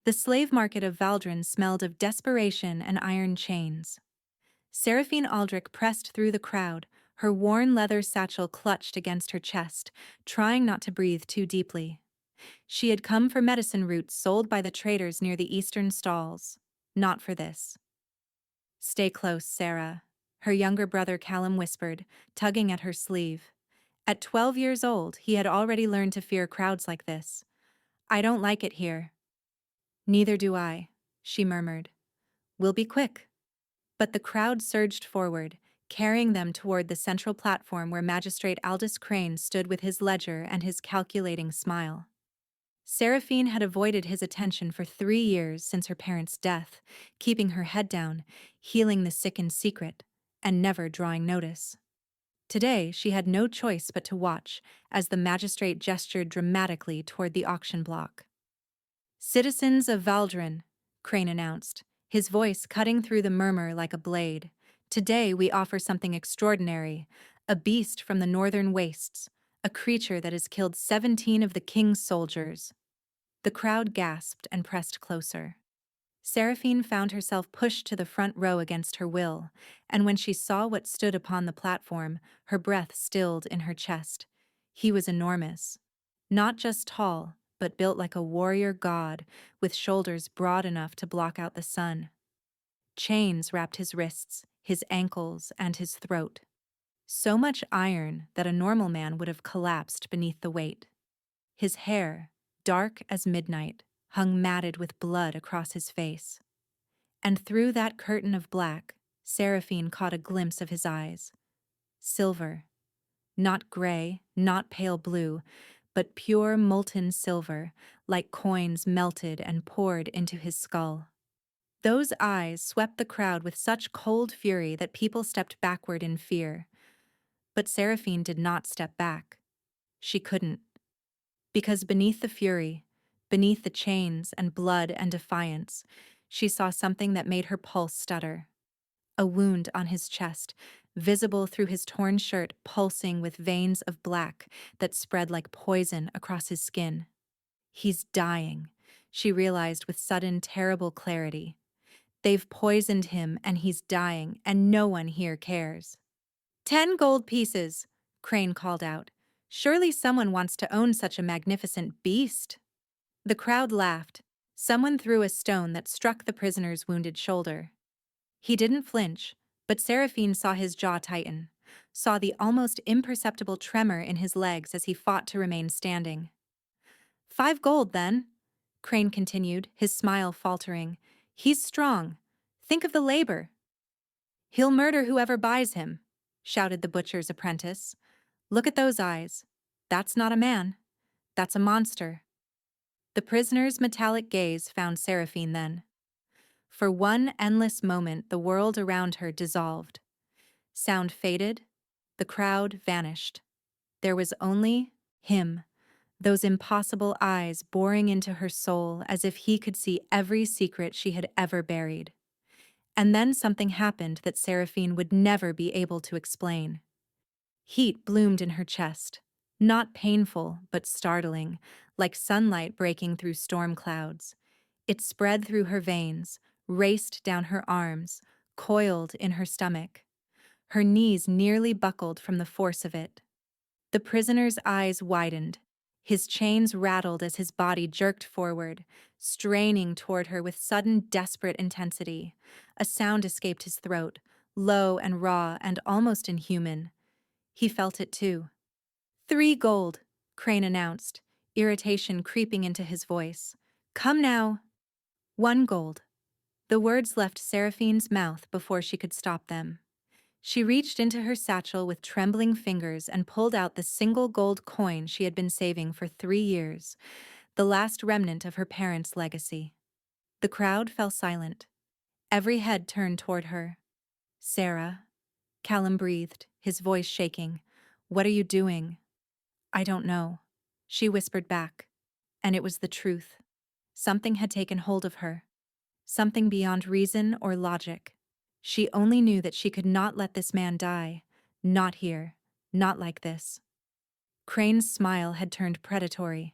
The slave market of Valdrin smelled of desperation and iron chains. Seraphine Aldrich pressed through the crowd, her worn leather satchel clutched against her chest, trying not to breathe too deeply. She had come for medicine roots sold by the traders near the eastern stalls. Not for this. "Stay close, Sarah," her younger brother Callum whispered, tugging at her sleeve. At 12 years old, he had already learned to fear crowds like this. "I don't like it here." "Neither do I," she murmured. "We'll be quick." But the crowd surged forward, carrying them toward the central platform where Magistrate Aldous Crane stood with his ledger and his calculating smile. Seraphine had avoided his attention for 3 years since her parents' death, keeping her head down, healing the sick in secret, and never drawing notice. Today, she had no choice but to watch as the magistrate gestured dramatically toward the auction block. "Citizens of Valdrin," Crane announced, his voice cutting through the murmur like a blade. "Today we offer something extraordinary, a beast from the northern wastes, a creature that has killed 17 of the king's soldiers." The crowd gasped and pressed closer. Seraphine found herself pushed to the front row against her will, and when she saw what stood upon the platform, her breath stilled in her chest. He was enormous. Not just tall, but built like a warrior god, with shoulders broad enough to block out the sun. Chains wrapped his wrists, his ankles, and his throat. So much iron that a normal man would have collapsed beneath the weight. His hair, dark as midnight, hung matted with blood across his face. And through that curtain of black, Seraphine caught a glimpse of his eyes. Silver. Not gray, not pale blue, but pure molten silver, like coins melted and poured into his skull. Those eyes swept the crowd with such cold fury that people stepped backward in fear. But Seraphine did not step back. She couldn't. Because beneath the fury, beneath the chains and blood and defiance, she saw something that made her pulse stutter. A wound on his chest, visible through his torn shirt, pulsing with veins of black that spread like poison across his skin. He's dying, she realized with sudden, terrible clarity. They've poisoned him and he's dying, and no one here cares. 10 gold pieces, Crane called out. Surely someone wants to own such a magnificent beast. The crowd laughed. Someone threw a stone that struck the prisoner's wounded shoulder. He didn't flinch, but Seraphine saw his jaw tighten, saw the almost imperceptible tremor in his legs as he fought to remain standing. 5 gold, then, Crane continued, his smile faltering. He's strong. Think of the labor. He'll murder whoever buys him, shouted the butcher's apprentice. Look at those eyes. That's not a man. That's a monster. The prisoner's metallic gaze found Seraphine then. For one endless moment, the world around her dissolved. Sound faded. The crowd vanished. There was only him, those impossible eyes boring into her soul as if he could see every secret she had ever buried. And then something happened that Seraphine would never be able to explain. Heat bloomed in her chest, not painful but startling, like sunlight breaking through storm clouds. It spread through her veins, raced down her arms, coiled in her stomach. Her knees nearly buckled from the force of it. The prisoner's eyes widened. His chains rattled as his body jerked forward, straining toward her with sudden, desperate intensity. A sound escaped his throat, low and raw and almost inhuman. He felt it too. 3 gold, Crane announced, irritation creeping into his voice. Come now. 1 gold. The words left Seraphine's mouth before she could stop them. She reached into her satchel with trembling fingers and pulled out the single gold coin she had been saving for 3 years, the last remnant of her parents' legacy. The crowd fell silent. Every head turned toward her. Sarah, Callum breathed, his voice shaking. What are you doing? I don't know, she whispered back. And it was the truth. Something had taken hold of her. Something beyond reason or logic. She only knew that she could not let this man die. Not here. Not like this. Crane's smile had turned predatory.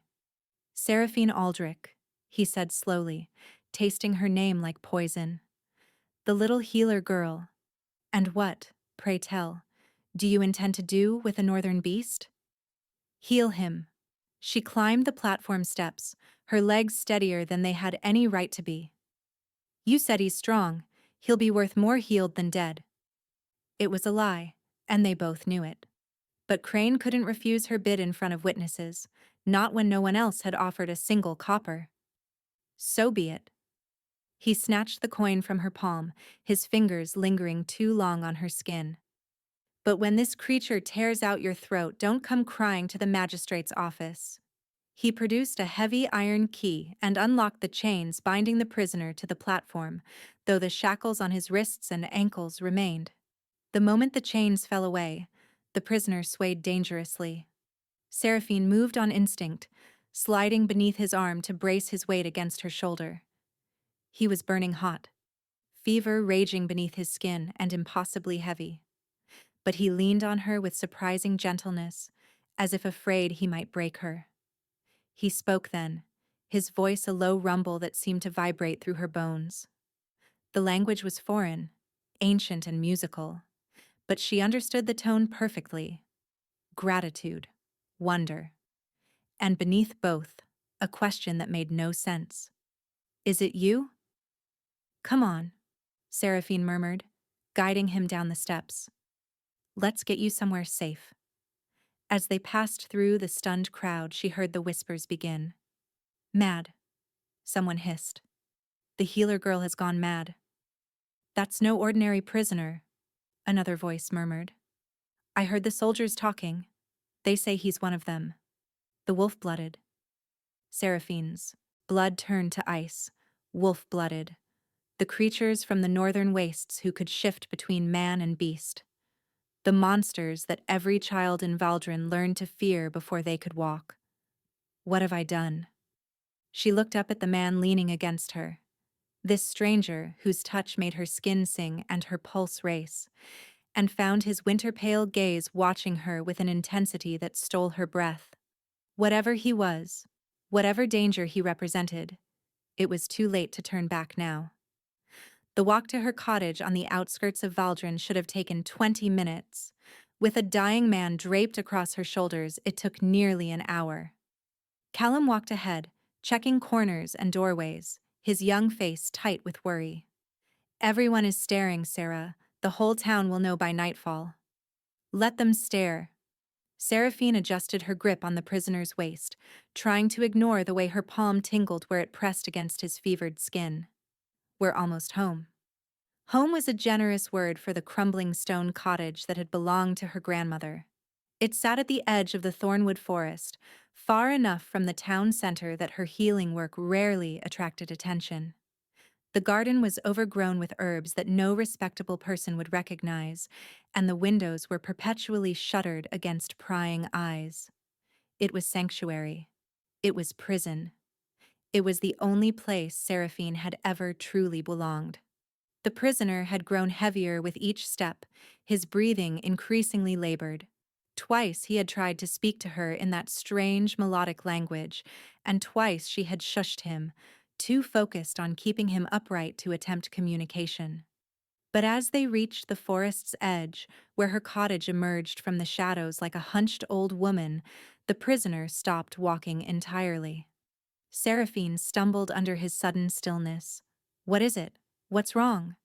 Seraphine Aldrich, he said slowly, tasting her name like poison. The little healer girl. And what, pray tell, do you intend to do with a northern beast? Heal him. She climbed the platform steps, her legs steadier than they had any right to be. You said he's strong. He'll be worth more healed than dead. It was a lie, and they both knew it. But Crane couldn't refuse her bid in front of witnesses, not when no one else had offered a single copper. So be it. He snatched the coin from her palm, his fingers lingering too long on her skin. But when this creature tears out your throat, don't come crying to the magistrate's office. He produced a heavy iron key and unlocked the chains binding the prisoner to the platform, though the shackles on his wrists and ankles remained. The moment the chains fell away, the prisoner swayed dangerously. Seraphine moved on instinct, sliding beneath his arm to brace his weight against her shoulder. He was burning hot, fever raging beneath his skin and impossibly heavy. But he leaned on her with surprising gentleness, as if afraid he might break her. He spoke then, his voice a low rumble that seemed to vibrate through her bones. The language was foreign, ancient and musical, but she understood the tone perfectly. Gratitude, wonder, and beneath both, a question that made no sense. Is it you? Come on, Seraphine murmured, guiding him down the steps. Let's get you somewhere safe. As they passed through the stunned crowd, she heard the whispers begin. Mad, someone hissed. The healer girl has gone mad. That's no ordinary prisoner, another voice murmured. I heard the soldiers talking. They say he's one of them. The wolf-blooded. Seraphine's blood turned to ice, wolf-blooded. The creatures from the northern wastes who could shift between man and beast. The monsters that every child in Valdrin learned to fear before they could walk. What have I done? She looked up at the man leaning against her. This stranger whose touch made her skin sing and her pulse race, and found his winter-pale gaze watching her with an intensity that stole her breath. Whatever he was, whatever danger he represented, it was too late to turn back now. The walk to her cottage on the outskirts of Valdrin should have taken 20 minutes. With a dying man draped across her shoulders, it took nearly an hour. Callum walked ahead, checking corners and doorways, his young face tight with worry. Everyone is staring, Sarah. The whole town will know by nightfall. Let them stare. Seraphine adjusted her grip on the prisoner's waist, trying to ignore the way her palm tingled where it pressed against his fevered skin. We're almost home. Home was a generous word for the crumbling stone cottage that had belonged to her grandmother. It sat at the edge of the thornwood forest, far enough from the town center that her healing work rarely attracted attention. The garden was overgrown with herbs that no respectable person would recognize, and the windows were perpetually shuttered against prying eyes. It was sanctuary. It was prison. It was the only place Seraphine had ever truly belonged. The prisoner had grown heavier with each step, his breathing increasingly labored. Twice he had tried to speak to her in that strange melodic language, and twice she had shushed him, too focused on keeping him upright to attempt communication. But as they reached the forest's edge, where her cottage emerged from the shadows like a hunched old woman, the prisoner stopped walking entirely. Seraphine stumbled under his sudden stillness. What is it? What's wrong?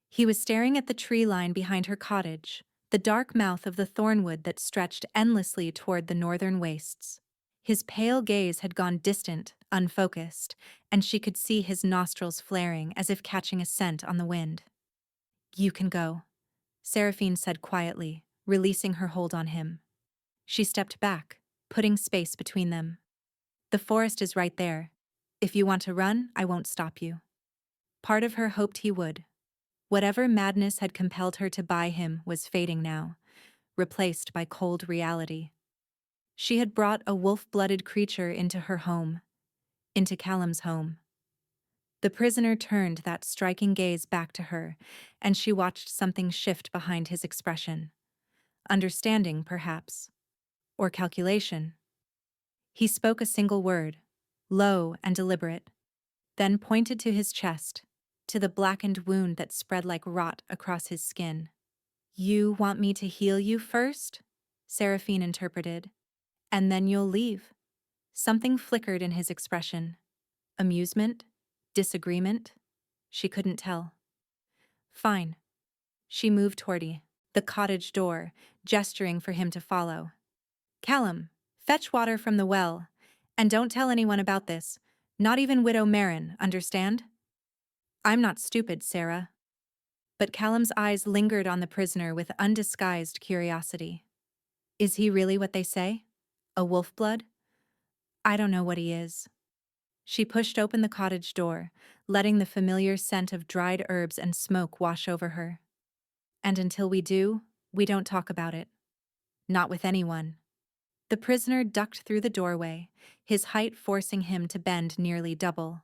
He was staring at the tree line behind her cottage, the dark mouth of the thornwood that stretched endlessly toward the northern wastes. His pale gaze had gone distant, unfocused, and she could see his nostrils flaring as if catching a scent on the wind. You can go, Seraphine said quietly, releasing her hold on him. She stepped back, putting space between them. The forest is right there. If you want to run, I won't stop you. Part of her hoped he would. Whatever madness had compelled her to buy him was fading now, replaced by cold reality. She had brought a wolf-blooded creature into her home, into Callum's home. The prisoner turned that striking gaze back to her, and she watched something shift behind his expression. Understanding, perhaps. Or calculation. He spoke a single word, low and deliberate. then pointed to his chest, to the blackened wound that spread like rot across his skin. You want me to heal you first? Seraphine interpreted. And then you'll leave. Something flickered in his expression. Amusement? Disagreement? She couldn't tell. Fine. She moved toward the cottage door, gesturing for him to follow. Callum, fetch water from the well. And don't tell anyone about this. Not even Widow Marin, understand? I'm not stupid, Sarah. But Callum's eyes lingered on the prisoner with undisguised curiosity. Is he really what they say? A wolf-blood? I don't know what he is. She pushed open the cottage door, letting the familiar scent of dried herbs and smoke wash over her. And until we do, we don't talk about it. Not with anyone. The prisoner ducked through the doorway, his height forcing him to bend nearly double.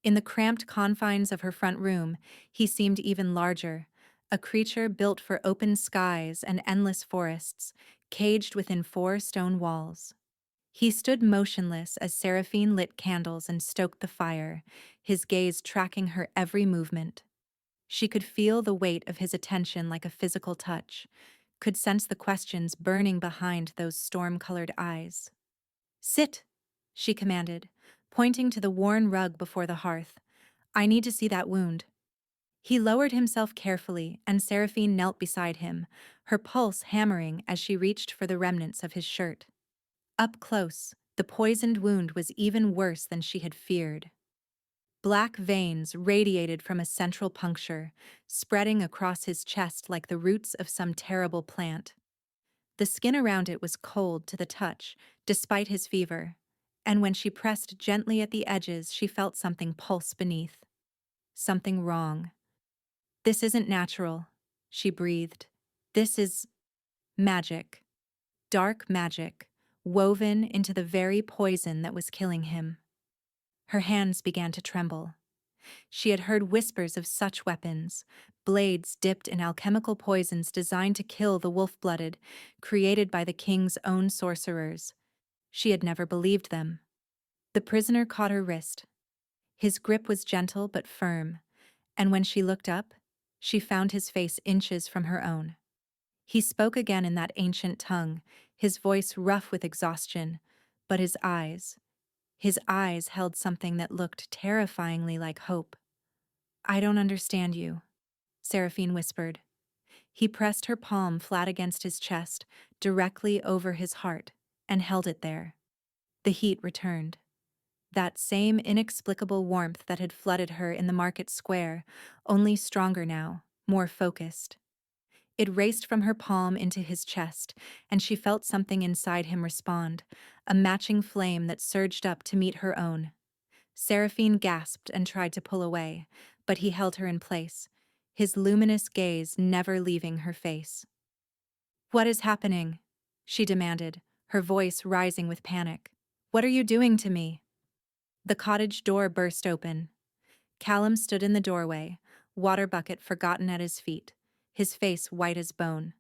In the cramped confines of her front room, he seemed even larger, a creature built for open skies and endless forests, caged within 4 stone walls. He stood motionless as Seraphine lit candles and stoked the fire, his gaze tracking her every movement. She could feel the weight of his attention like a physical touch, could sense the questions burning behind those storm-colored eyes. Sit, she commanded, pointing to the worn rug before the hearth. I need to see that wound. He lowered himself carefully, and Seraphine knelt beside him, her pulse hammering as she reached for the remnants of his shirt. Up close, the poisoned wound was even worse than she had feared. Black veins radiated from a central puncture, spreading across his chest like the roots of some terrible plant. The skin around it was cold to the touch, despite his fever, and when she pressed gently at the edges, she felt something pulse beneath. Something wrong. This isn't natural, she breathed. This is magic. Dark magic, woven into the very poison that was killing him. Her hands began to tremble. She had heard whispers of such weapons, blades dipped in alchemical poisons designed to kill the wolf-blooded, created by the king's own sorcerers. She had never believed them. The prisoner caught her wrist. His grip was gentle but firm, and when she looked up, she found his face inches from her own. He spoke again in that ancient tongue, his voice rough with exhaustion, but his eyes held something that looked terrifyingly like hope. I don't understand you, Seraphine whispered. He pressed her palm flat against his chest, directly over his heart, and held it there. The heat returned. That same inexplicable warmth that had flooded her in the market square, only stronger now, more focused. It raced from her palm into his chest, and she felt something inside him respond, a matching flame that surged up to meet her own. Seraphine gasped and tried to pull away, but he held her in place, his luminous gaze never leaving her face. What is happening? She demanded, her voice rising with panic. What are you doing to me? The cottage door burst open. Callum stood in the doorway, water bucket forgotten at his feet, his face white as bone.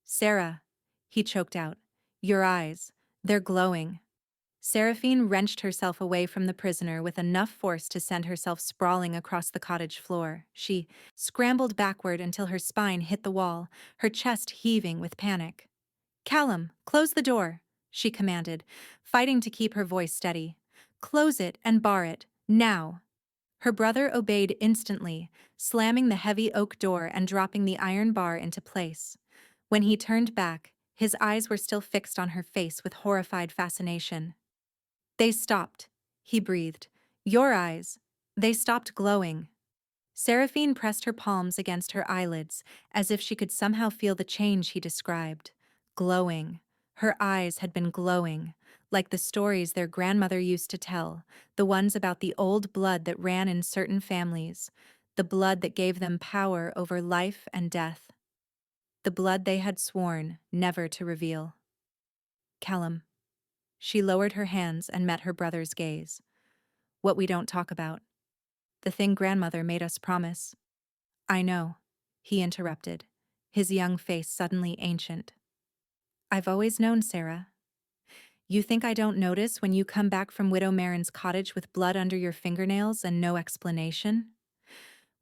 Sarah, he choked out, your eyes, they're glowing. Seraphine wrenched herself away from the prisoner with enough force to send herself sprawling across the cottage floor. She scrambled backward until her spine hit the wall, her chest heaving with panic. Callum, close the door, she commanded, fighting to keep her voice steady. Close it and bar it, now. Her brother obeyed instantly, slamming the heavy oak door and dropping the iron bar into place. When he turned back, his eyes were still fixed on her face with horrified fascination. They stopped, he breathed. Your eyes. They stopped glowing. Seraphine pressed her palms against her eyelids, as if she could somehow feel the change he described. Glowing. Her eyes had been glowing, like the stories their grandmother used to tell, the ones about the old blood that ran in certain families, the blood that gave them power over life and death. The blood they had sworn never to reveal. Callum. She lowered her hands and met her brother's gaze. What we don't talk about. The thing grandmother made us promise. I know, he interrupted, his young face suddenly ancient. I've always known, Sarah. You think I don't notice when you come back from Widow Marin's cottage with blood under your fingernails and no explanation?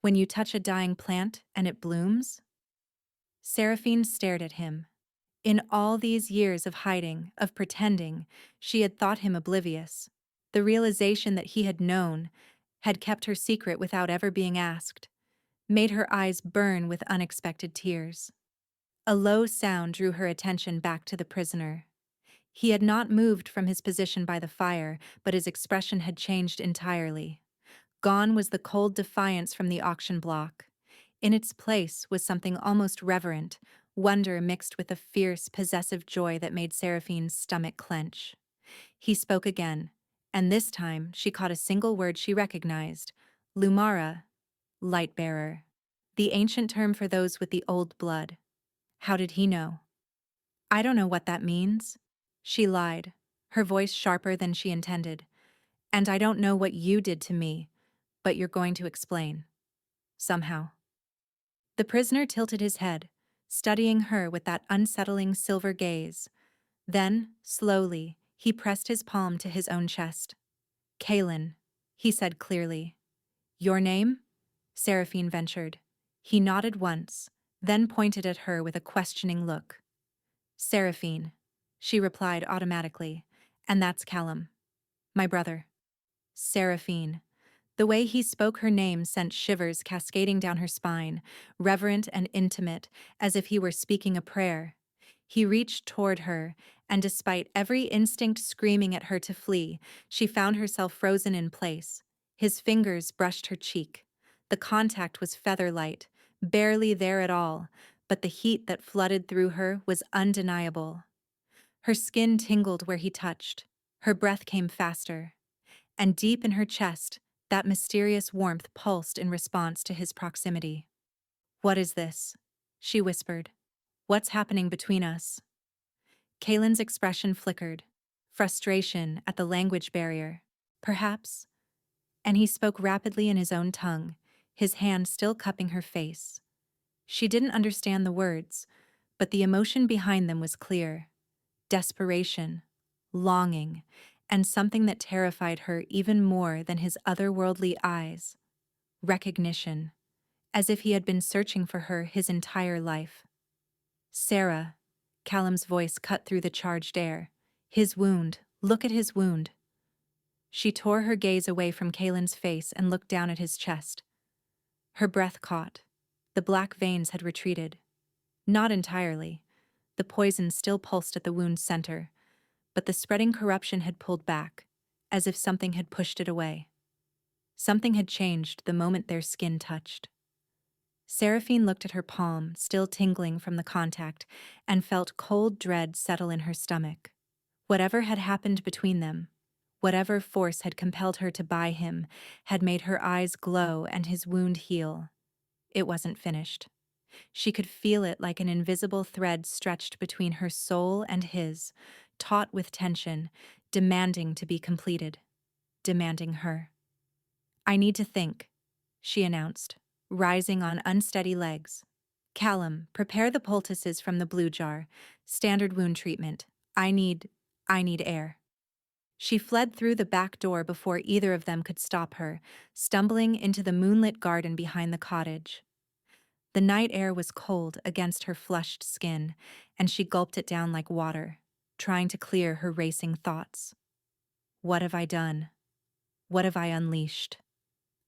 When you touch a dying plant and it blooms? Seraphine stared at him. In all these years of hiding, of pretending, she had thought him oblivious. The realization that he had known, had kept her secret without ever being asked, made her eyes burn with unexpected tears. A low sound drew her attention back to the prisoner. He had not moved from his position by the fire, but his expression had changed entirely. Gone was the cold defiance from the auction block. In its place was something almost reverent, wonder mixed with a fierce, possessive joy that made Seraphine's stomach clench. He spoke again, and this time she caught a single word she recognized: Lumara, light-bearer. The ancient term for those with the old blood. How did he know? I don't know what that means. She lied, her voice sharper than she intended. And I don't know what you did to me, but you're going to explain. Somehow. The prisoner tilted his head, studying her with that unsettling silver gaze. Then, slowly, he pressed his palm to his own chest. Kaelin, he said clearly. Your name? Seraphine ventured. He nodded once, then pointed at her with a questioning look. Seraphine, she replied automatically, and that's Callum, my brother. Seraphine. The way he spoke her name sent shivers cascading down her spine, reverent and intimate, as if he were speaking a prayer. He reached toward her, and despite every instinct screaming at her to flee, she found herself frozen in place. His fingers brushed her cheek. The contact was feather-light, barely there at all, but the heat that flooded through her was undeniable. Her skin tingled where he touched. Her breath came faster. And deep in her chest, that mysterious warmth pulsed in response to his proximity. What is this? She whispered. What's happening between us? Kaelin's expression flickered. Frustration at the language barrier. Perhaps. And he spoke rapidly in his own tongue, his hand still cupping her face. She didn't understand the words, but the emotion behind them was clear. Desperation, longing, and something that terrified her even more than his otherworldly eyes. Recognition, as if he had been searching for her his entire life. Sarah, Callum's voice cut through the charged air. His wound, look at his wound. She tore her gaze away from Kaelin's face and looked down at his chest. Her breath caught. The black veins had retreated. Not entirely. The poison still pulsed at the wound's center, but the spreading corruption had pulled back, as if something had pushed it away. Something had changed the moment their skin touched. Seraphine looked at her palm, still tingling from the contact, and felt cold dread settle in her stomach. Whatever had happened between them, whatever force had compelled her to buy him, had made her eyes glow and his wound heal. It wasn't finished. She could feel it like an invisible thread stretched between her soul and his, taut with tension, demanding to be completed, demanding her. I need to think, she announced, rising on unsteady legs. Callum, prepare the poultices from the blue jar. Standard wound treatment. I need air. She fled through the back door before either of them could stop her, stumbling into the moonlit garden behind the cottage. The night air was cold against her flushed skin, and she gulped it down like water, trying to clear her racing thoughts. What have I done? What have I unleashed?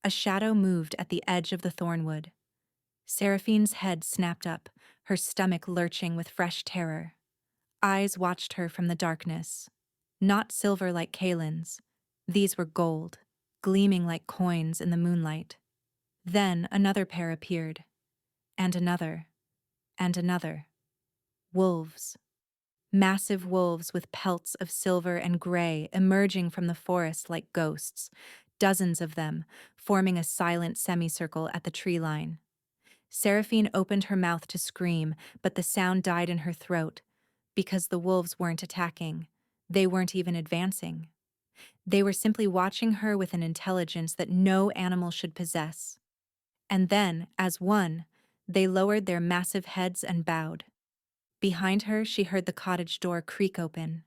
A shadow moved at the edge of the thornwood. Seraphine's head snapped up, her stomach lurching with fresh terror. Eyes watched her from the darkness. Not silver like Kaelin's. These were gold, gleaming like coins in the moonlight. Then another pair appeared. And another. And another. Wolves. Massive wolves with pelts of silver and gray emerging from the forest like ghosts, dozens of them, forming a silent semicircle at the tree line. Seraphine opened her mouth to scream, but the sound died in her throat, because the wolves weren't attacking. They weren't even advancing. They were simply watching her with an intelligence that no animal should possess. And then, as one, they lowered their massive heads and bowed. Behind her, she heard the cottage door creak open.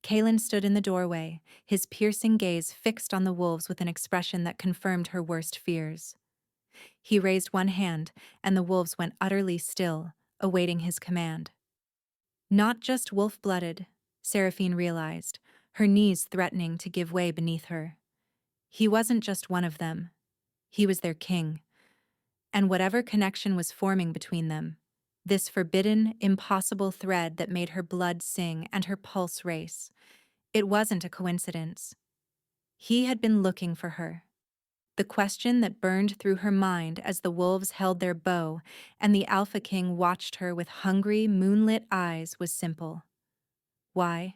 Kaelin stood in the doorway, his piercing gaze fixed on the wolves with an expression that confirmed her worst fears. He raised one hand, and the wolves went utterly still, awaiting his command. Not just wolf-blooded, Seraphine realized, her knees threatening to give way beneath her. He wasn't just one of them. He was their king. And whatever connection was forming between them, this forbidden, impossible thread that made her blood sing and her pulse race, it wasn't a coincidence. He had been looking for her. The question that burned through her mind as the wolves held their bow and the Alpha King watched her with hungry, moonlit eyes was simple. Why?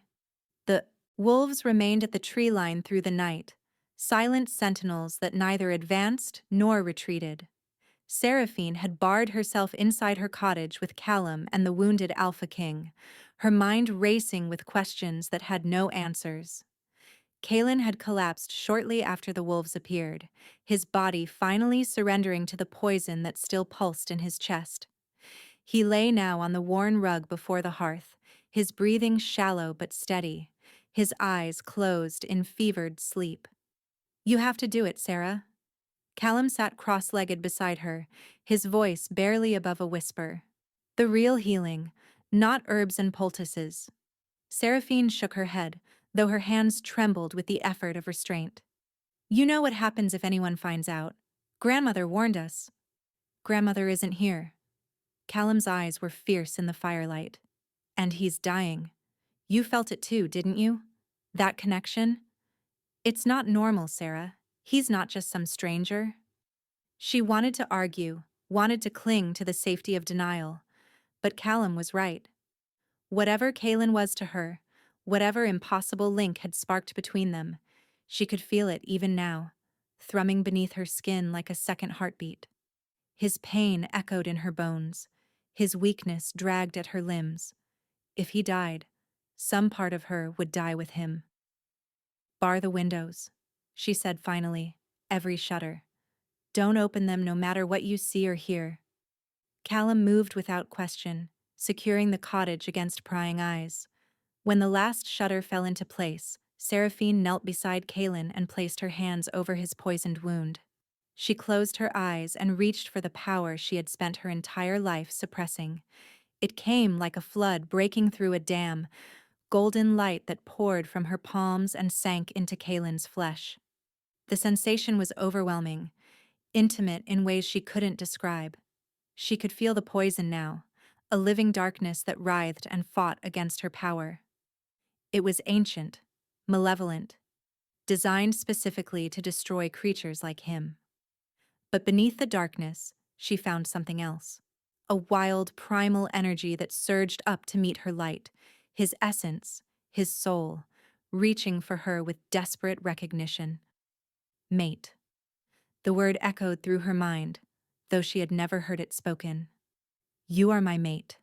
The wolves remained at the tree line through the night, silent sentinels that neither advanced nor retreated. Seraphine had barred herself inside her cottage with Callum and the wounded Alpha King, her mind racing with questions that had no answers. Kaelin had collapsed shortly after the wolves appeared, his body finally surrendering to the poison that still pulsed in his chest. He lay now on the worn rug before the hearth, his breathing shallow but steady, his eyes closed in fevered sleep. "You have to do it, Sarah." Callum sat cross-legged beside her, his voice barely above a whisper. "The real healing, not herbs and poultices." Seraphine shook her head, though her hands trembled with the effort of restraint. "You know what happens if anyone finds out. Grandmother warned us." "Grandmother isn't here." Callum's eyes were fierce in the firelight. "And he's dying. You felt it too, didn't you? That connection? It's not normal, Sarah. He's not just some stranger." She wanted to argue, wanted to cling to the safety of denial. But Callum was right. Whatever Kaelin was to her, whatever impossible link had sparked between them, she could feel it even now, thrumming beneath her skin like a second heartbeat. His pain echoed in her bones, his weakness dragged at her limbs. If he died, some part of her would die with him. "Bar the windows," she said finally, "every shutter. Don't open them no matter what you see or hear." Callum moved without question, securing the cottage against prying eyes. When the last shutter fell into place, Seraphine knelt beside Kaelin and placed her hands over his poisoned wound. She closed her eyes and reached for the power she had spent her entire life suppressing. It came like a flood breaking through a dam, golden light that poured from her palms and sank into Kaelin's flesh. The sensation was overwhelming, intimate in ways she couldn't describe. She could feel the poison now, a living darkness that writhed and fought against her power. It was ancient, malevolent, designed specifically to destroy creatures like him. But beneath the darkness, she found something else. A wild, primal energy that surged up to meet her light, his essence, his soul, reaching for her with desperate recognition. Mate. The word echoed through her mind, though she had never heard it spoken. "You are my mate."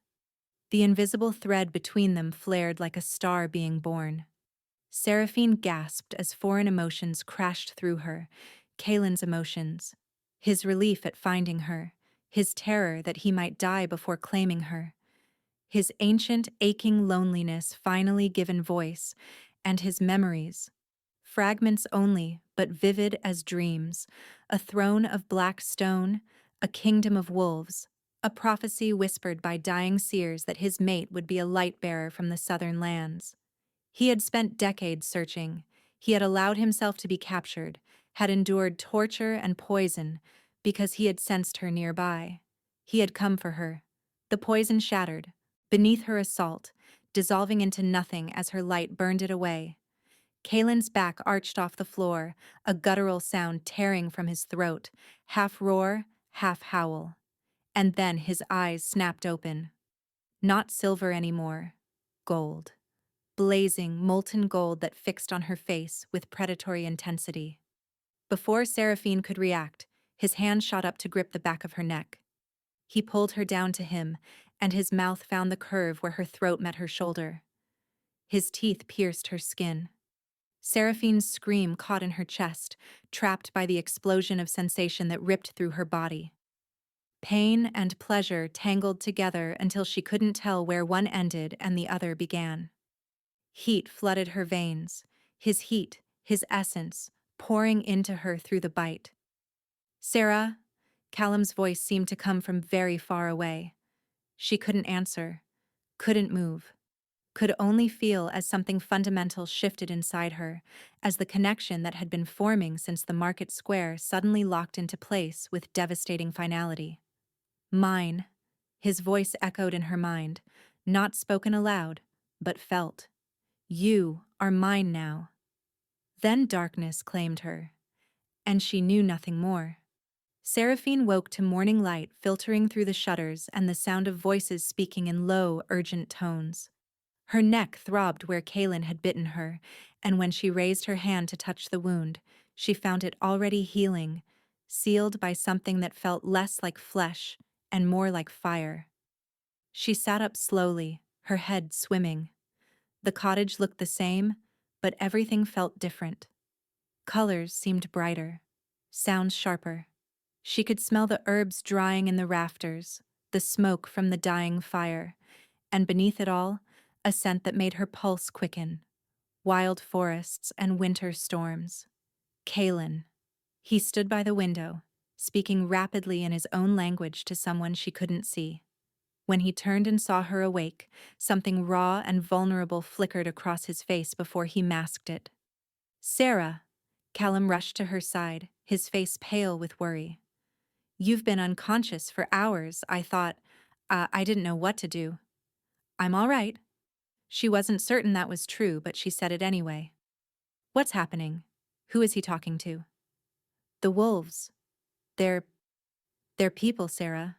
The invisible thread between them flared like a star being born. Seraphine gasped as foreign emotions crashed through her, Kaelin's emotions, his relief at finding her, his terror that he might die before claiming her, his ancient, aching loneliness finally given voice, and his memories, fragments only, but vivid as dreams, a throne of black stone, a kingdom of wolves, a prophecy whispered by dying seers that his mate would be a light-bearer from the southern lands. He had spent decades searching. He had allowed himself to be captured, had endured torture and poison because he had sensed her nearby. He had come for her. The poison shattered, beneath her assault, dissolving into nothing as her light burned it away. Kaelin's back arched off the floor, a guttural sound tearing from his throat, half roar, half howl. And then his eyes snapped open. Not silver anymore. Gold. Blazing, molten gold that fixed on her face with predatory intensity. Before Seraphine could react, his hand shot up to grip the back of her neck. He pulled her down to him, and his mouth found the curve where her throat met her shoulder. His teeth pierced her skin. Seraphine's scream caught in her chest, trapped by the explosion of sensation that ripped through her body. Pain and pleasure tangled together until she couldn't tell where one ended and the other began. Heat flooded her veins, his heat, his essence, pouring into her through the bite. "Sarah?" Callum's voice seemed to come from very far away. She couldn't answer, couldn't move, could only feel as something fundamental shifted inside her, as the connection that had been forming since the market square suddenly locked into place with devastating finality. "Mine." His voice echoed in her mind, not spoken aloud, but felt. "You are mine now." Then darkness claimed her, and she knew nothing more. Seraphine woke to morning light filtering through the shutters and the sound of voices speaking in low, urgent tones. Her neck throbbed where Kaelin had bitten her, and when she raised her hand to touch the wound, she found it already healing, sealed by something that felt less like flesh and more like fire. She sat up slowly, her head swimming. The cottage looked the same, but everything felt different. Colors seemed brighter, sounds sharper. She could smell the herbs drying in the rafters, the smoke from the dying fire, and beneath it all, a scent that made her pulse quicken. Wild forests and winter storms. Kaelin. He stood by the window, speaking rapidly in his own language to someone she couldn't see. When he turned and saw her awake, something raw and vulnerable flickered across his face before he masked it. "Sarah!" Callum rushed to her side, his face pale with worry. "You've been unconscious for hours. I thought, I didn't know what to do." "I'm all right." She wasn't certain that was true, but she said it anyway. "What's happening? Who is he talking to?" "The wolves. They're people, Sarah.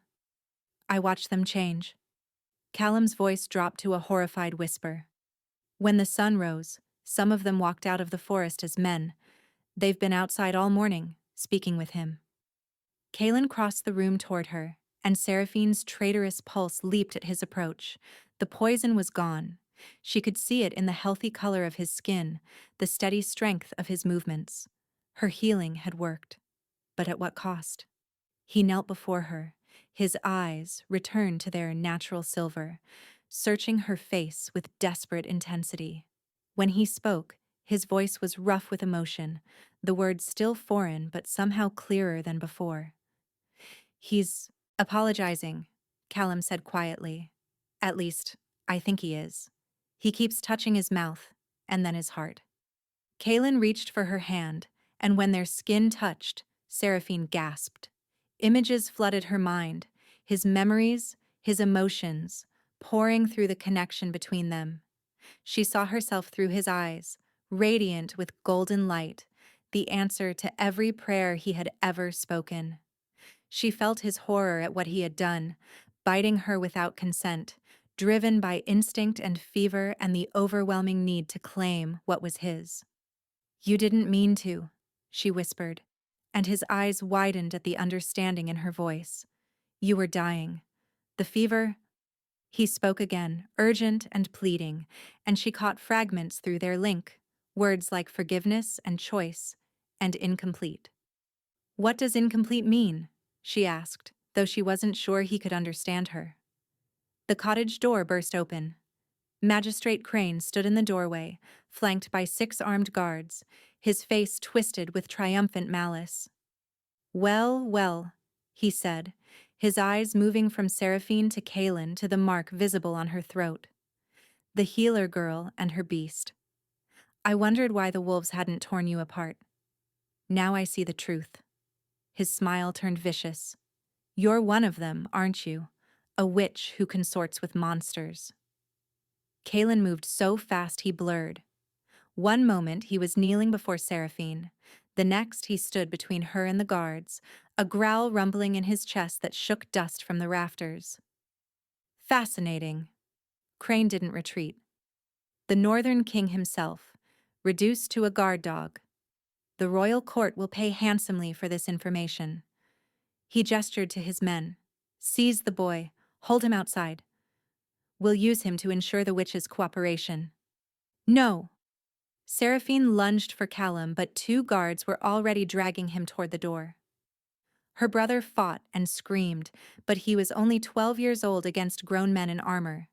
I watched them change." Callum's voice dropped to a horrified whisper. "When the sun rose, some of them walked out of the forest as men. They've been outside all morning, speaking with him." Kaelin crossed the room toward her, and Seraphine's traitorous pulse leaped at his approach. The poison was gone. She could see it in the healthy color of his skin, the steady strength of his movements. Her healing had worked. But at what cost? He knelt before her, his eyes returned to their natural silver, searching her face with desperate intensity. When he spoke, his voice was rough with emotion, the words still foreign but somehow clearer than before. "He's apologizing," Callum said quietly. "At least, I think he is. He keeps touching his mouth, and then his heart." Kaelin reached for her hand, and when their skin touched, Seraphine gasped. Images flooded her mind, his memories, his emotions, pouring through the connection between them. She saw herself through his eyes, radiant with golden light, the answer to every prayer he had ever spoken. She felt his horror at what he had done, biting her without consent, driven by instinct and fever and the overwhelming need to claim what was his. "You didn't mean to," she whispered, and his eyes widened at the understanding in her voice. "You were dying. The fever—" He spoke again, urgent and pleading, and she caught fragments through their link, words like forgiveness and choice, and incomplete. "What does incomplete mean?" she asked, though she wasn't sure he could understand her. The cottage door burst open. Magistrate Crane stood in the doorway, flanked by 6 armed guards, his face twisted with triumphant malice. "Well, well," he said, his eyes moving from Seraphine to Kaelin to the mark visible on her throat. "The healer girl and her beast. I wondered why the wolves hadn't torn you apart. Now I see the truth." His smile turned vicious. "You're one of them, aren't you? A witch who consorts with monsters." Kaelin moved so fast he blurred. One moment he was kneeling before Seraphine. The next he stood between her and the guards, a growl rumbling in his chest that shook dust from the rafters. "Fascinating." Crane didn't retreat. "The Northern King himself, reduced to a guard dog. The royal court will pay handsomely for this information." He gestured to his men. "Seize the boy. Hold him outside. We'll use him to ensure the witch's cooperation." "No!" Seraphine lunged for Callum, but 2 guards were already dragging him toward the door. Her brother fought and screamed, but he was only 12 years old against grown men in armor.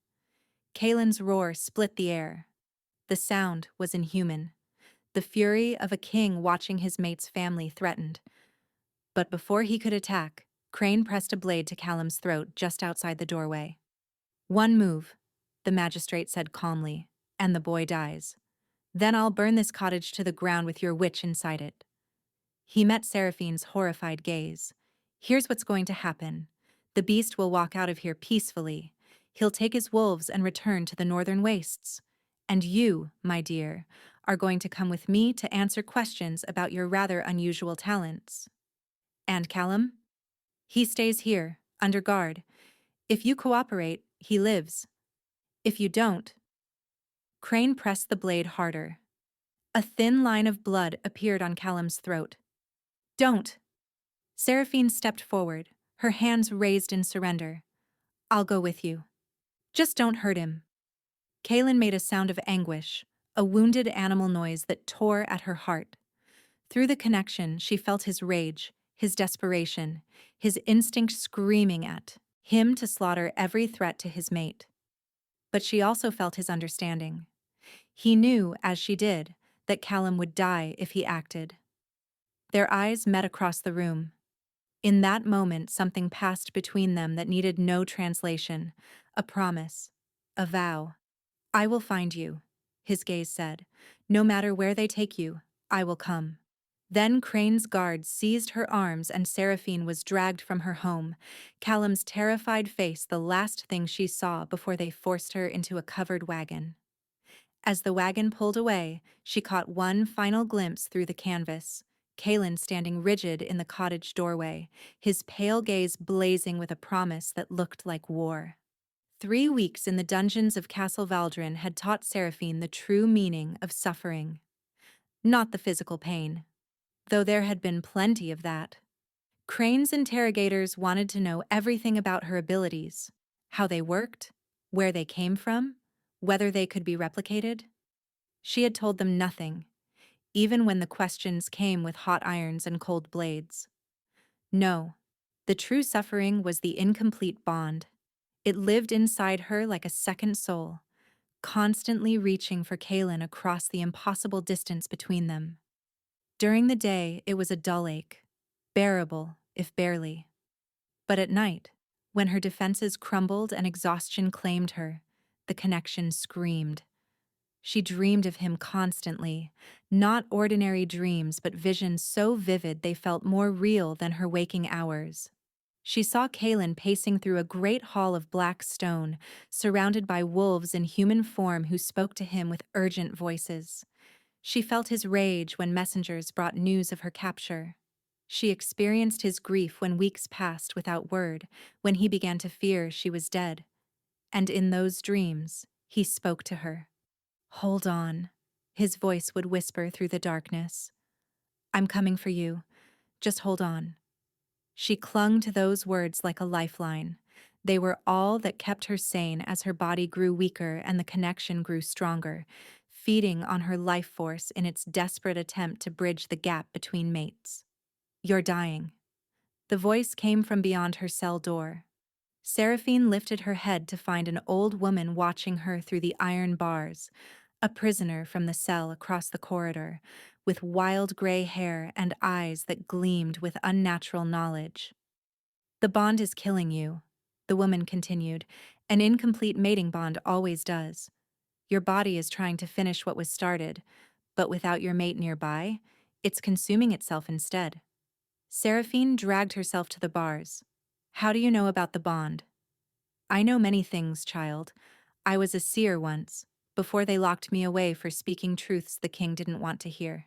Kaelin's roar split the air. The sound was inhuman, the fury of a king watching his mate's family threatened. But before he could attack, Crane pressed a blade to Callum's throat just outside the doorway. "One move," the magistrate said calmly, "and the boy dies. Then I'll burn this cottage to the ground with your witch inside it." He met Seraphine's horrified gaze. "Here's what's going to happen. The beast will walk out of here peacefully. He'll take his wolves and return to the northern wastes. And you, my dear, are going to come with me to answer questions about your rather unusual talents." "And Callum?" "He stays here, under guard. If you cooperate, he lives. If you don't—" Crane pressed the blade harder. A thin line of blood appeared on Callum's throat. "Don't!" Seraphine stepped forward, her hands raised in surrender. "I'll go with you. Just don't hurt him." Kaelin made a sound of anguish, a wounded animal noise that tore at her heart. Through the connection, she felt his rage, his desperation, his instinct screaming at him to slaughter every threat to his mate. But she also felt his understanding. He knew, as she did, that Callum would die if he acted. Their eyes met across the room. In that moment, something passed between them that needed no translation, a promise, a vow. "I will find you," his gaze said. "No matter where they take you, I will come." Then Crane's guards seized her arms and Seraphine was dragged from her home, Callum's terrified face the last thing she saw before they forced her into a covered wagon. As the wagon pulled away, she caught one final glimpse through the canvas. Kaelin standing rigid in the cottage doorway, his pale gaze blazing with a promise that looked like war. 3 weeks in the dungeons of Castle Valdrin had taught Seraphine the true meaning of suffering. Not the physical pain, though there had been plenty of that. Crane's interrogators wanted to know everything about her abilities, how they worked, where they came from, whether they could be replicated. She had told them nothing, even when the questions came with hot irons and cold blades. No, the true suffering was the incomplete bond. It lived inside her like a second soul, constantly reaching for Kaelin across the impossible distance between them. During the day, it was a dull ache, bearable, if barely. But at night, when her defenses crumbled and exhaustion claimed her, the connection screamed. She dreamed of him constantly, not ordinary dreams but visions so vivid they felt more real than her waking hours. She saw Kaelin pacing through a great hall of black stone, surrounded by wolves in human form who spoke to him with urgent voices. She felt his rage when messengers brought news of her capture. She experienced his grief when weeks passed without word, when he began to fear she was dead. And in those dreams, he spoke to her. "Hold on," his voice would whisper through the darkness. "I'm coming for you. Just hold on." She clung to those words like a lifeline. They were all that kept her sane as her body grew weaker and the connection grew stronger, feeding on her life force in its desperate attempt to bridge the gap between mates. "You're dying." The voice came from beyond her cell door. Seraphine lifted her head to find an old woman watching her through the iron bars, a prisoner from the cell across the corridor, with wild gray hair and eyes that gleamed with unnatural knowledge. "The bond is killing you," the woman continued. "An incomplete mating bond always does. Your body is trying to finish what was started, but without your mate nearby, it's consuming itself instead." Seraphine dragged herself to the bars. "How do you know about the bond?" "I know many things, child. I was a seer once, before they locked me away for speaking truths the king didn't want to hear."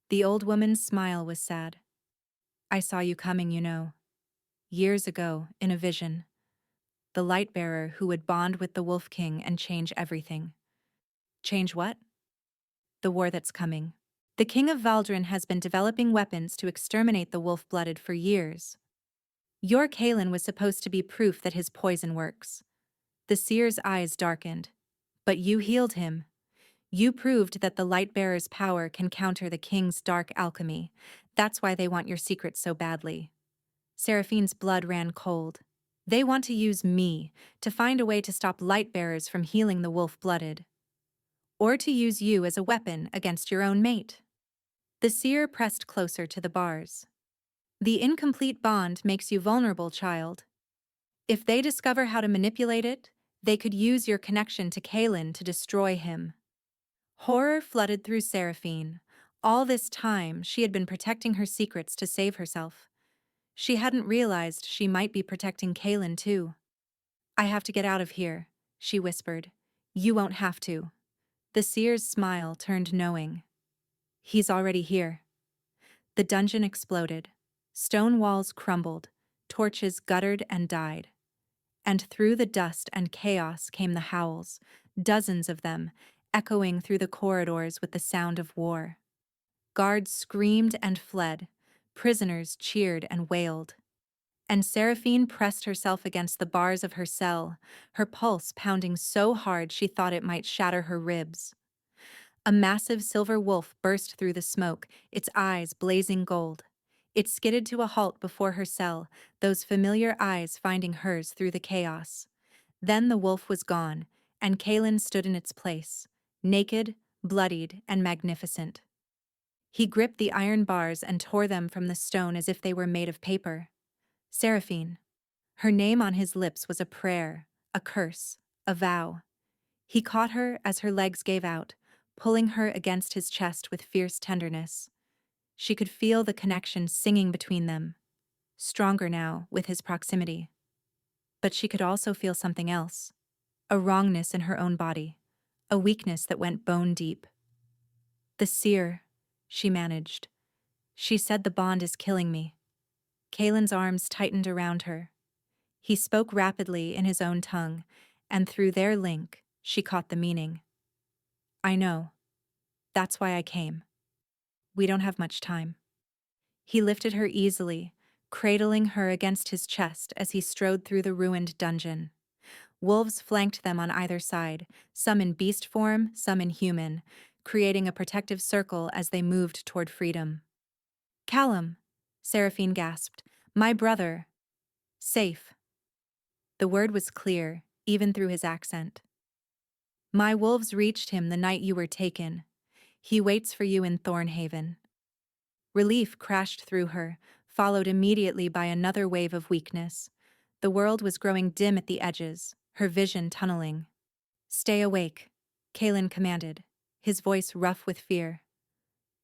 The old woman's smile was sad. "I saw you coming, you know. Years ago, in a vision. The light-bearer who would bond with the Wolf King and change everything." "Change what?" "The war that's coming. The King of Valdrin has been developing weapons to exterminate the wolf-blooded for years. Your Kaelin was supposed to be proof that his poison works." The seer's eyes darkened. "But you healed him. You proved that the Light-Bearer's power can counter the King's dark alchemy. That's why they want your secret so badly." Seraphine's blood ran cold. "They want to use me, to find a way to stop Light-Bearers from healing the wolf-blooded." or to use you as a weapon against your own mate. The seer pressed closer to the bars. The incomplete bond makes you vulnerable, child. If they discover how to manipulate it, they could use your connection to Kalen to destroy him. Horror flooded through Seraphine. All this time, she had been protecting her secrets to save herself. She hadn't realized she might be protecting Kalen too. I have to get out of here, she whispered. You won't have to. The seer's smile turned knowing. He's already here. The dungeon exploded. Stone walls crumbled, torches guttered and died. And through the dust and chaos came the howls, dozens of them, echoing through the corridors with the sound of war. Guards screamed and fled. Prisoners cheered and wailed. And Seraphine pressed herself against the bars of her cell, her pulse pounding so hard she thought it might shatter her ribs. A massive silver wolf burst through the smoke, its eyes blazing gold. It skidded to a halt before her cell, those familiar eyes finding hers through the chaos. Then the wolf was gone, and Kalen stood in its place, naked, bloodied, and magnificent. He gripped the iron bars and tore them from the stone as if they were made of paper. Seraphine. Her name on his lips was a prayer, a curse, a vow. He caught her as her legs gave out, pulling her against his chest with fierce tenderness. She could feel the connection singing between them, stronger now with his proximity. But she could also feel something else, a wrongness in her own body, a weakness that went bone deep. The seer, she managed. She said the bond is killing me. Kalen's arms tightened around her. He spoke rapidly in his own tongue, and through their link, she caught the meaning. I know. That's why I came. We don't have much time. He lifted her easily, cradling her against his chest as he strode through the ruined dungeon. Wolves flanked them on either side, some in beast form, some in human, creating a protective circle as they moved toward freedom. Callum, Seraphine gasped. My brother. Safe. The word was clear, even through his accent. My wolves reached him the night you were taken. He waits for you in Thornhaven. Relief crashed through her, followed immediately by another wave of weakness. The world was growing dim at the edges, her vision tunneling. Stay awake, Kalen commanded, his voice rough with fear.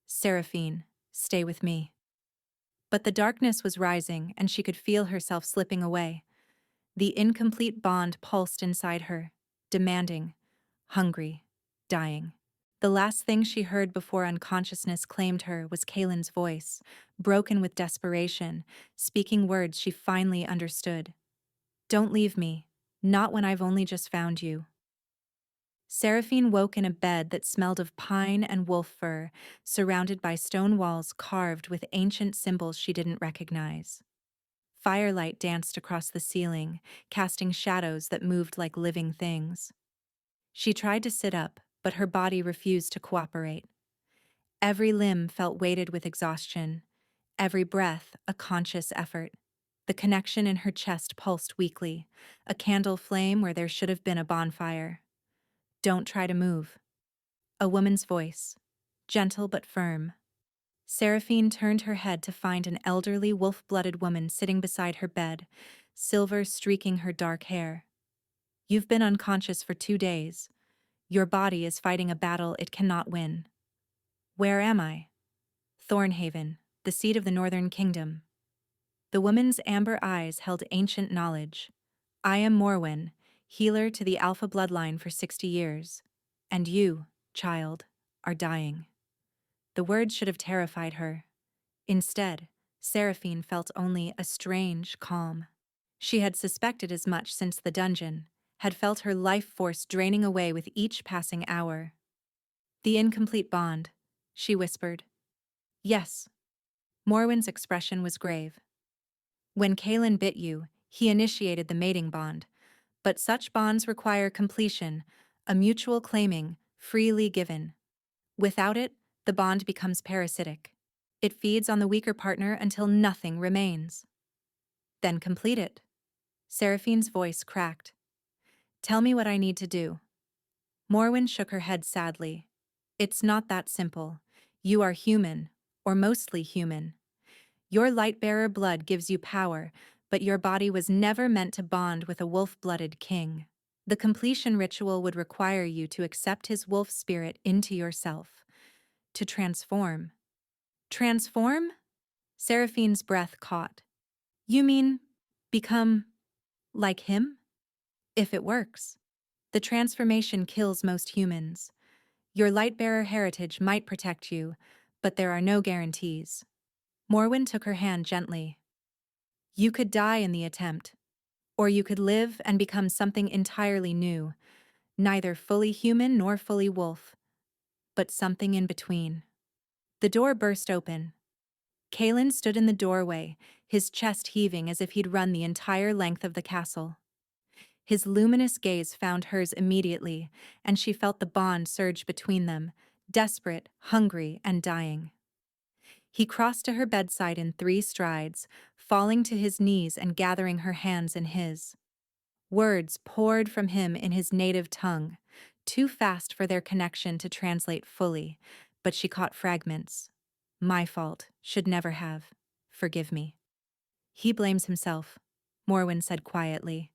Seraphine, stay with me. But the darkness was rising, and she could feel herself slipping away. The incomplete bond pulsed inside her, demanding, hungry, dying. The last thing she heard before unconsciousness claimed her was Kalen's voice, broken with desperation, speaking words she finally understood. Don't leave me, not when I've only just found you. Seraphine woke in a bed that smelled of pine and wolf fur, surrounded by stone walls carved with ancient symbols she didn't recognize. Firelight danced across the ceiling, casting shadows that moved like living things. She tried to sit up, but her body refused to cooperate. Every limb felt weighted with exhaustion, every breath a conscious effort. The connection in her chest pulsed weakly, a candle flame where there should have been a bonfire. Don't try to move. A woman's voice, gentle but firm. Seraphine turned her head to find an elderly, wolf-blooded woman sitting beside her bed, silver streaking her dark hair. You've been unconscious for 2 days. Your body is fighting a battle it cannot win. Where am I? Thornhaven, the seat of the Northern Kingdom. The woman's amber eyes held ancient knowledge. I am Morwen, healer to the Alpha bloodline for 60 years. And you, child, are dying. The words should have terrified her. Instead, Seraphine felt only a strange calm. She had suspected as much since the dungeon, had felt her life force draining away with each passing hour. The incomplete bond, she whispered. Yes. Morwen's expression was grave. When Kalen bit you, he initiated the mating bond, but such bonds require completion, a mutual claiming, freely given. Without it, the bond becomes parasitic. It feeds on the weaker partner until nothing remains. Then complete it. Seraphine's voice cracked. Tell me what I need to do. Morwen shook her head sadly. It's not that simple. You are human, or mostly human. Your light-bearer blood gives you power, but your body was never meant to bond with a wolf-blooded king. The completion ritual would require you to accept his wolf spirit into yourself. To transform. Transform? Seraphine's breath caught. You mean, become like him? If it works. The transformation kills most humans. Your light-bearer heritage might protect you, but there are no guarantees. Morwen took her hand gently. You could die in the attempt, or you could live and become something entirely new, neither fully human nor fully wolf, but something in between. The door burst open. Kalen stood in the doorway, his chest heaving as if he'd run the entire length of the castle. His luminous gaze found hers immediately, and she felt the bond surge between them, desperate, hungry, and dying. He crossed to her bedside in 3 strides, falling to his knees and gathering her hands in his. Words poured from him in his native tongue, too fast for their connection to translate fully, but she caught fragments. My fault, should never have. Forgive me. He blames himself, Morwen said quietly.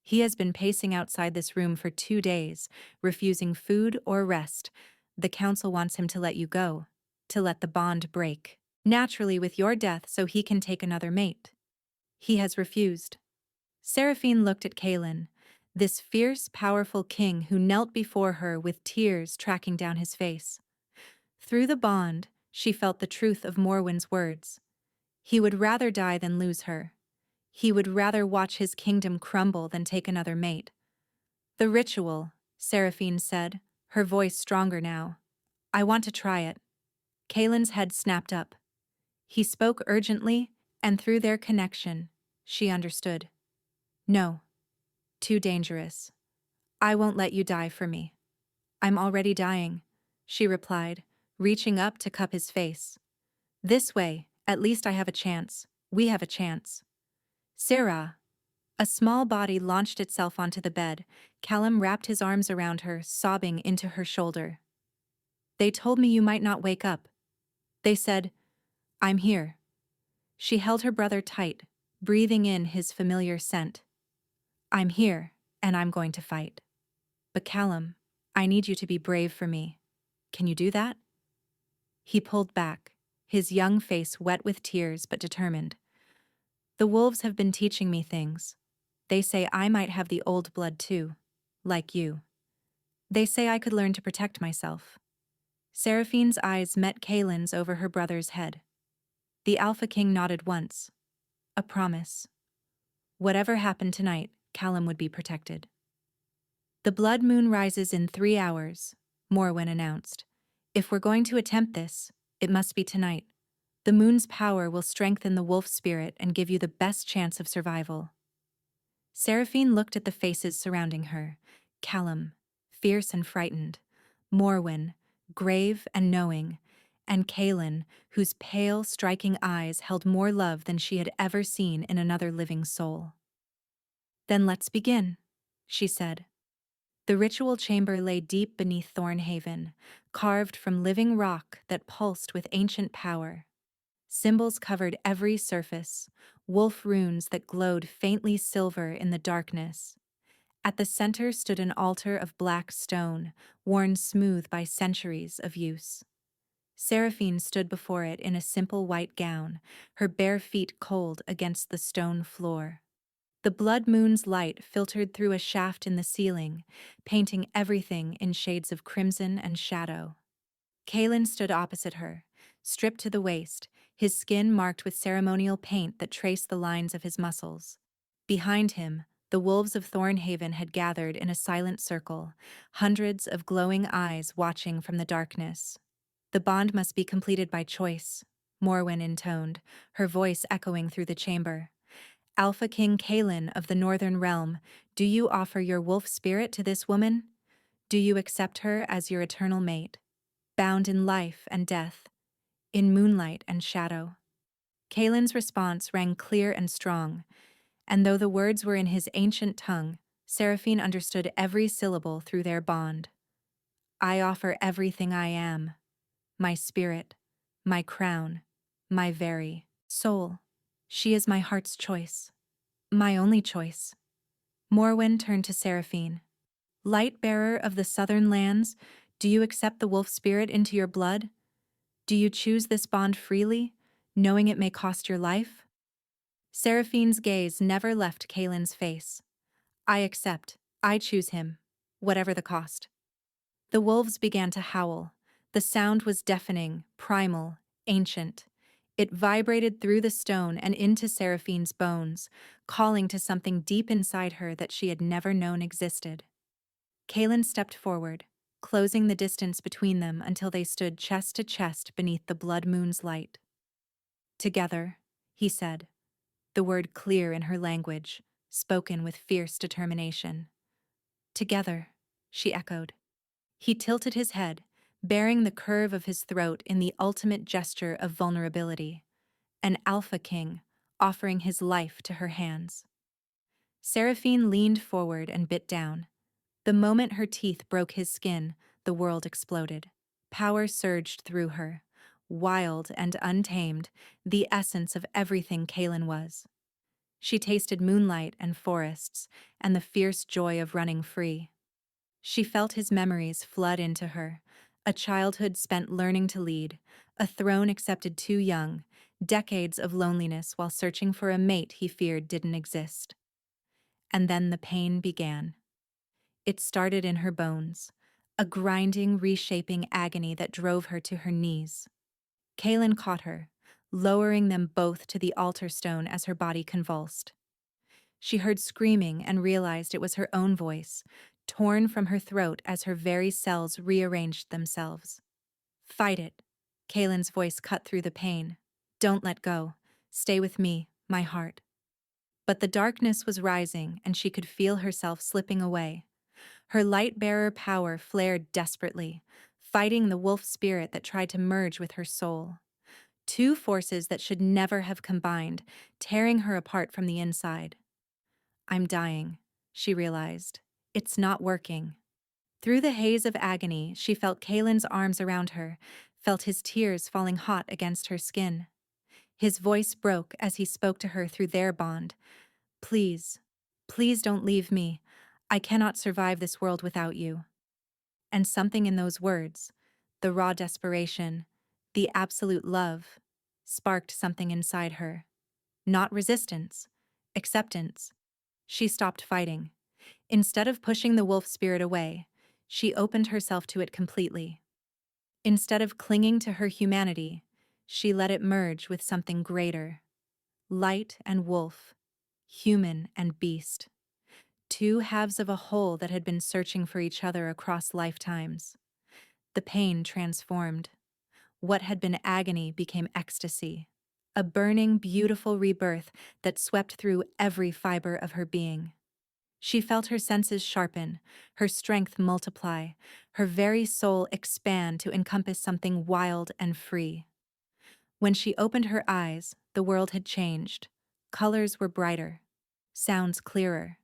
He has been pacing outside this room for 2 days, refusing food or rest. The council wants him to let you go, to let the bond break. Naturally with your death so he can take another mate. He has refused. Seraphine looked at Kalen, this fierce, powerful king who knelt before her with tears tracking down his face. Through the bond, she felt the truth of Morwen's words. He would rather die than lose her. He would rather watch his kingdom crumble than take another mate. The ritual, Seraphine said, her voice stronger now. I want to try it. Kalen's head snapped up. He spoke urgently, and through their connection, she understood. No. Too dangerous. I won't let you die for me. I'm already dying, she replied, reaching up to cup his face. This way, at least I have a chance. We have a chance. Sarah. A small body launched itself onto the bed. Callum wrapped his arms around her, sobbing into her shoulder. They told me you might not wake up. They said, I'm here. She held her brother tight, breathing in his familiar scent. I'm here, and I'm going to fight. But Callum, I need you to be brave for me. Can you do that? He pulled back, his young face wet with tears but determined. The wolves have been teaching me things. They say I might have the old blood too, like you. They say I could learn to protect myself. Seraphine's eyes met Kalen's over her brother's head. The Alpha King nodded once. A promise. Whatever happened tonight, Callum would be protected. The blood moon rises in 3 hours, Morwen announced. If we're going to attempt this, it must be tonight. The moon's power will strengthen the wolf spirit and give you the best chance of survival. Seraphine looked at the faces surrounding her. Callum, fierce and frightened. Morwen, grave and knowing. And Kalen, whose pale, striking eyes held more love than she had ever seen in another living soul. Then let's begin, she said. The ritual chamber lay deep beneath Thornhaven, carved from living rock that pulsed with ancient power. Symbols covered every surface, wolf runes that glowed faintly silver in the darkness. At the center stood an altar of black stone, worn smooth by centuries of use. Seraphine stood before it in a simple white gown, her bare feet cold against the stone floor. The blood moon's light filtered through a shaft in the ceiling, painting everything in shades of crimson and shadow. Kalen stood opposite her, stripped to the waist, his skin marked with ceremonial paint that traced the lines of his muscles. Behind him, the wolves of Thornhaven had gathered in a silent circle, hundreds of glowing eyes watching from the darkness. The bond must be completed by choice, Morwen intoned, her voice echoing through the chamber. Alpha King Kalen of the Northern Realm, do you offer your wolf spirit to this woman? Do you accept her as your eternal mate, bound in life and death, in moonlight and shadow? Kalen's response rang clear and strong, and though the words were in his ancient tongue, Seraphine understood every syllable through their bond. I offer everything I am, my spirit, my crown, my very soul. She is my heart's choice, my only choice. Morwen turned to Seraphine. Light bearer of the southern lands, do you accept the wolf spirit into your blood? Do you choose this bond freely, knowing it may cost your life? Seraphine's gaze never left Kaylin's face. I accept. I choose him, whatever the cost. The wolves began to howl. The sound was deafening, primal, ancient. It vibrated through the stone and into Seraphine's bones, calling to something deep inside her that she had never known existed. Kaylin stepped forward, closing the distance between them until they stood chest to chest beneath the blood moon's light. Together, he said, the word clear in her language, spoken with fierce determination. Together, she echoed. He tilted his head, baring the curve of his throat in the ultimate gesture of vulnerability. An alpha king, offering his life to her hands. Seraphine leaned forward and bit down. The moment her teeth broke his skin, the world exploded. Power surged through her. Wild and untamed, the essence of everything Kaylin was. She tasted moonlight and forests, and the fierce joy of running free. She felt his memories flood into her, a childhood spent learning to lead, a throne accepted too young, decades of loneliness while searching for a mate he feared didn't exist. And then the pain began. It started in her bones, a grinding, reshaping agony that drove her to her knees. Kaylin caught her, lowering them both to the altar stone as her body convulsed. She heard screaming and realized it was her own voice, torn from her throat as her very cells rearranged themselves. Fight it. Kaylin's voice cut through the pain. Don't let go. Stay with me, my heart. But the darkness was rising and she could feel herself slipping away. Her light-bearer power flared desperately, fighting the wolf spirit that tried to merge with her soul. Two forces that should never have combined, tearing her apart from the inside. I'm dying, she realized. It's not working. Through the haze of agony, she felt Kaylin's arms around her, felt his tears falling hot against her skin. His voice broke as he spoke to her through their bond. Please, please don't leave me. I cannot survive this world without you. And something in those words, the raw desperation, the absolute love, sparked something inside her. Not resistance, acceptance. She stopped fighting. Instead of pushing the wolf spirit away, she opened herself to it completely. Instead of clinging to her humanity, she let it merge with something greater. Light and wolf, human and beast. Two halves of a whole that had been searching for each other across lifetimes. The pain transformed. What had been agony became ecstasy. A burning, beautiful rebirth that swept through every fiber of her being. She felt her senses sharpen, her strength multiply, her very soul expand to encompass something wild and free. When she opened her eyes, the world had changed. Colors were brighter, sounds clearer.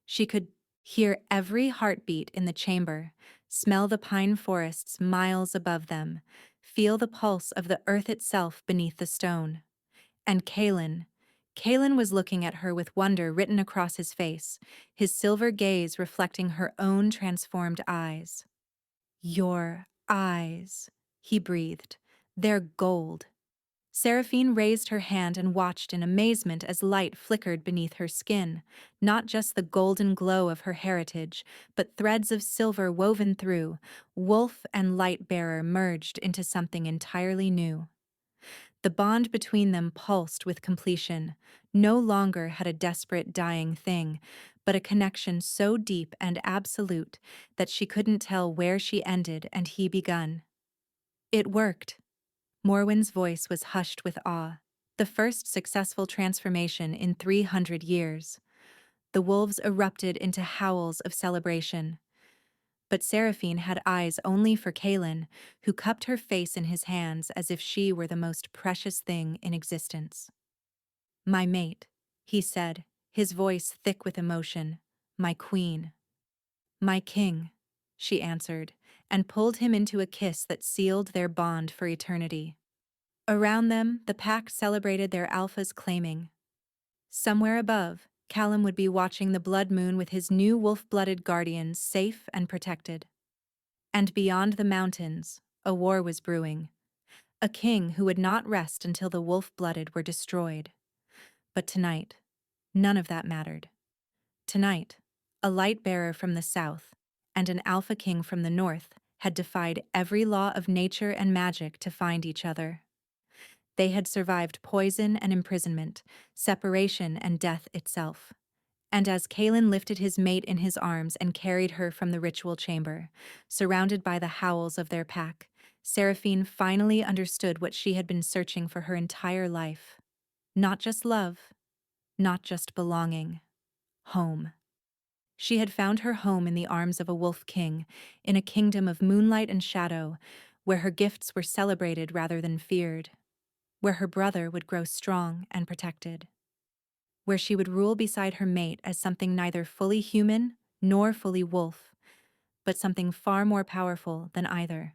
She could hear every heartbeat in the chamber, smell the pine forests miles above them, feel the pulse of the earth itself beneath the stone. And Kaylin was looking at her with wonder written across his face, his silver gaze reflecting her own transformed eyes. Your eyes, he breathed. They're gold. Seraphine raised her hand and watched in amazement as light flickered beneath her skin, not just the golden glow of her heritage, but threads of silver woven through, wolf and light-bearer merged into something entirely new. The bond between them pulsed with completion, no longer had a desperate dying thing, but a connection so deep and absolute that she couldn't tell where she ended and he begun. It worked. Morwen's voice was hushed with awe. The first successful transformation in 300 years. The wolves erupted into howls of celebration. But Seraphine had eyes only for Kaylin, who cupped her face in his hands as if she were the most precious thing in existence. My mate, he said, his voice thick with emotion. My queen. My king. she answered, and pulled him into a kiss that sealed their bond for eternity. Around them, the pack celebrated their alphas, claiming. Somewhere above, Callum would be watching the blood moon with his new wolf-blooded guardians, safe and protected. And beyond the mountains, a war was brewing. A king who would not rest until the wolf-blooded were destroyed. But tonight, none of that mattered. Tonight, a light bearer from the south and an alpha king from the north had defied every law of nature and magic to find each other. They had survived poison and imprisonment, separation and death itself. And as Kalen lifted his mate in his arms and carried her from the ritual chamber, surrounded by the howls of their pack, Seraphine finally understood what she had been searching for her entire life. Not just love, not just belonging. Home. She had found her home in the arms of a wolf king, in a kingdom of moonlight and shadow, where her gifts were celebrated rather than feared, where her brother would grow strong and protected, where she would rule beside her mate as something neither fully human nor fully wolf, but something far more powerful than either.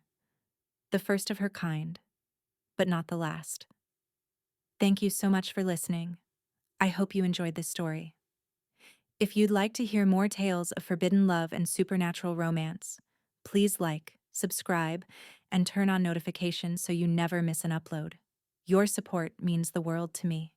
The first of her kind, but not the last. Thank you so much for listening. I hope you enjoyed this story. If you'd like to hear more tales of forbidden love and supernatural romance, please like, subscribe, and turn on notifications so you never miss an upload. Your support means the world to me.